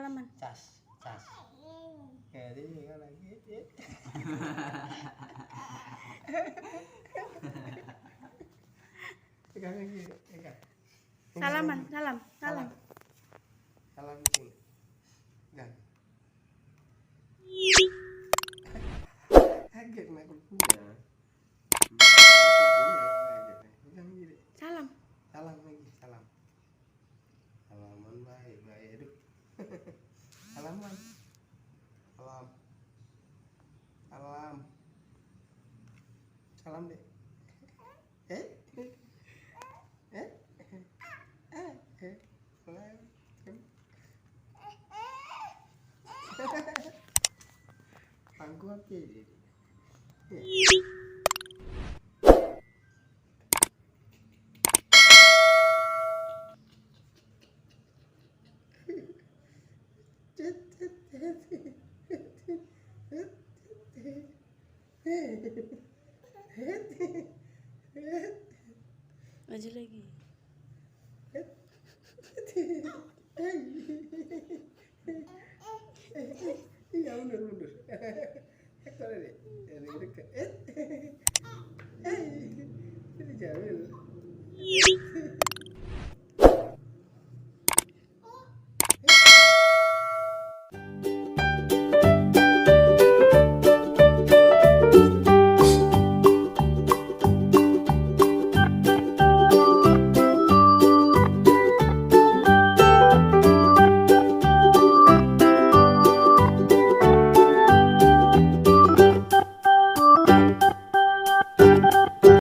salaman. Cas. Jadi kan lagi. Pegang lagi, pegang. Salaman. Salam sini. Pegang. Kaget nak kukunya. Pegang gini. Salam. Salam lagi, salam. Salaman baik. Aduh. Salaman. Salam deh. Pangku apa ini? Maju lagi. Iya mundur. Ekor deh, dari dekat. Ini jauh.